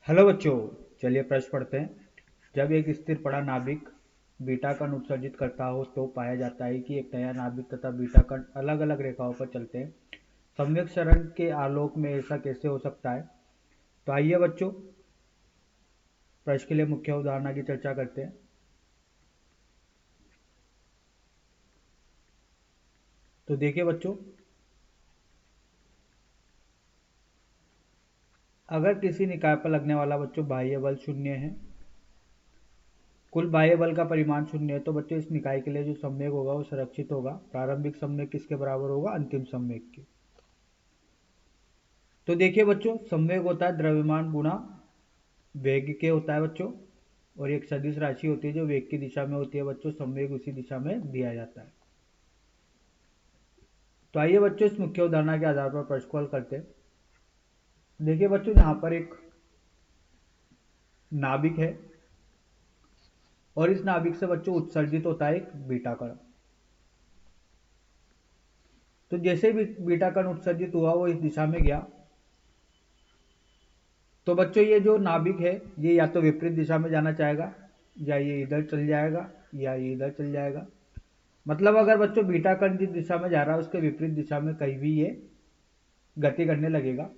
Hello बच्चों, चलिए प्रश्न पढ़ते हैं। जब एक स्थिर पड़ा नाभिक बीटा कण उत्सर्जित करता हो तो पाया जाता है कि एक नया नाभिक तथा बीटा कण अलग अलग रेखाओं पर चलते हैं। सम्यक क्षरण के आलोक में ऐसा कैसे हो सकता है? तो आइए बच्चों, प्रश्न के लिए मुख्य उदाहरण की चर्चा करते हैं। तो देखिए बच्चों, अगर किसी निकाय पर लगने वाला बच्चों बाह्य बल 0 है, कुल बाह्य बल का परिमाण 0 है, तो बच्चों इस निकाय के लिए जो संवेग होगा वो संरक्षित होगा। प्रारंभिक संवेग किसके बराबर होगा? अंतिम संवेग के। तो देखिए बच्चों, संवेग होता है द्रव्यमान गुणा वेग के होता है बच्चों, और एक सदिश राशि होती है जो वेग की दिशा में होती है बच्चों। संवेग उसी दिशा में दिया जाता है। तो आइए बच्चों, इस मुख्य उदाहरण के आधार पर प्रश्न को हल करते हैं। देखिए बच्चों, यहाँ पर एक नाभिक है और इस नाभिक से बच्चों उत्सर्जित होता है एक बीटा कण। तो जैसे भी बीटा कण उत्सर्जित हुआ वो इस दिशा में गया, तो बच्चों ये जो नाभिक है ये या तो विपरीत दिशा में जाना चाहेगा, या ये इधर चल जाएगा, या ये इधर चल जाएगा। मतलब अगर बच्चों बीटा कण जिस दिशा में जा रहा है उसके विपरीत दिशा में कहीं भी ये गति करने लगेगा।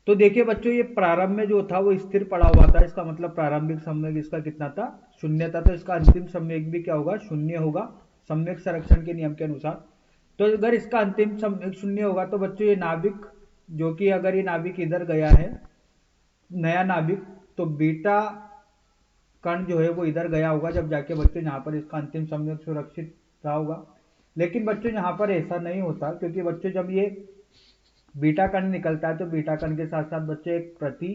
तो देखिए बच्चों, ये प्रारंभ में जो था वो स्थिर पड़ा हुआ था, इसका मतलब प्रारंभिक संवेग इसका कितना था? 0 था। तो इसका अंतिम संवेग भी क्या होगा? 0 होगा, संवेग संरक्षण के नियम के अनुसार। तो अगर इसका अंतिम संवेग 0 होगा तो बच्चों ये नाभिक, जो कि अगर ये नाभिक इधर गया है, नया नाभिक, तो बीटा कण जो है वो इधर गया होगा, जब जाके बच्चों यहाँ पर इसका अंतिम संवेग सुरक्षित रहा होगा। लेकिन बच्चों यहाँ पर ऐसा नहीं होता, क्योंकि बच्चों जब ये बीटा कण निकलता है तो बीटा कण के साथ साथ बच्चों एक प्रति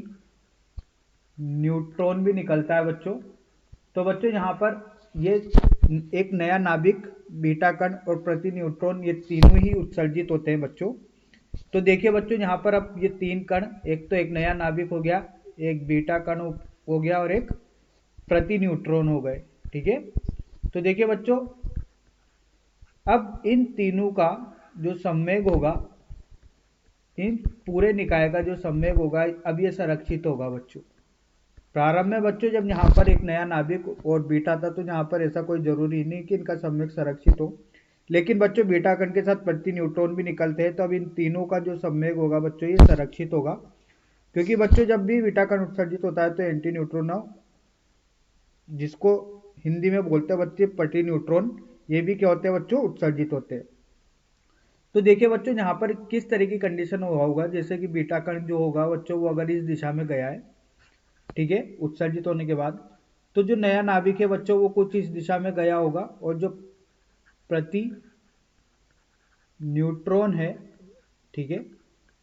न्यूट्रॉन भी निकलता है बच्चों। तो बच्चों यहाँ पर ये एक नया नाभिक, बीटा कण और प्रति न्यूट्रॉन, ये तीनों ही उत्सर्जित होते हैं बच्चों। तो देखिए बच्चों, यहाँ पर अब ये तीन कण, एक तो एक नया नाभिक हो गया, एक बीटा कण हो गया और एक प्रति न्यूट्रॉन हो गए। ठीक है। तो देखिए बच्चों, अब इन तीनों का जो संवेग होगा, इन पूरे निकाय का जो संवेग होगा, अब ये संरक्षित होगा बच्चों। प्रारंभ में बच्चों जब यहाँ पर एक नया नाभिक और बीटा था तो यहाँ पर ऐसा कोई जरूरी नहीं कि इनका संवेग संरक्षित हो। लेकिन बच्चों बीटा कण के साथ प्रति न्यूट्रॉन भी निकलते हैं, तो अब इन तीनों का जो संवेग होगा बच्चों ये संरक्षित होगा। क्योंकि बच्चों जब भी बीटा कण उत्सर्जित होता है तो एंटी न्यूट्रॉन, जिसको हिंदी में बोलते हैं बच्चे प्रति न्यूट्रॉन, ये भी क्या होते हैं बच्चों? उत्सर्जित होते हैं। तो देखिए बच्चों, यहाँ पर किस तरह की कंडीशन हुआ होगा, जैसे कि बीटा कण जो होगा बच्चों वो अगर इस दिशा में गया है, ठीक है, उत्सर्जित होने के बाद, तो जो नया नाभिक है बच्चों वो कुछ इस दिशा में गया होगा, और जो प्रति न्यूट्रॉन है, ठीक है,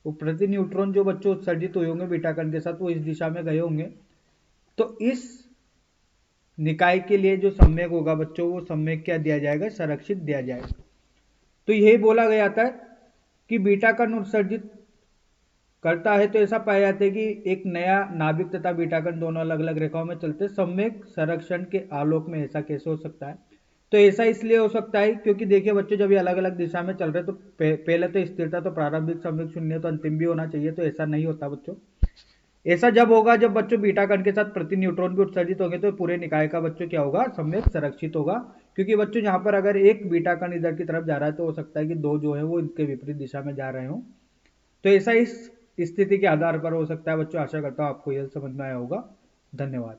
वो प्रति न्यूट्रॉन जो बच्चों उत्सर्जित हुए होंगे बीटा कण के साथ वो इस दिशा में गए होंगे। तो इस निकाय के लिए जो संवेग होगा बच्चों वो संवेग क्या दिया जाएगा? संरक्षित दिया जाएगा। तो यही बोला गया था कि बीटा कण उत्सर्जित करता है तो ऐसा पाया जाता है कि एक नया नाभिक तथा बीटा कण दोनों अलग अलग रेखाओं में चलते, संवेग संरक्षण के आलोक में ऐसा कैसे हो सकता है? तो ऐसा इसलिए हो सकता है क्योंकि देखिए बच्चों, जब ये अलग अलग दिशा में चल रहे तो पहले तो स्थिर था, तो प्रारंभिक संवेग 0 तो अंतिम भी होना चाहिए, तो ऐसा नहीं होता बच्चों। ऐसा जब होगा जब बच्चों बीटा कण के साथ प्रति न्यूट्रॉन भी उत्सर्जित होंगे, तो पूरे निकाय का बच्चों क्या होगा? संवेग संरक्षित होगा। क्योंकि बच्चों यहाँ पर अगर एक बीटा कण इधर की तरफ जा रहा है तो हो सकता है कि दो जो है वो इनके विपरीत दिशा में जा रहे हो। तो ऐसा इस स्थिति के आधार पर हो सकता है बच्चों। आशा करता हूँ आपको यह समझ में आया होगा। धन्यवाद।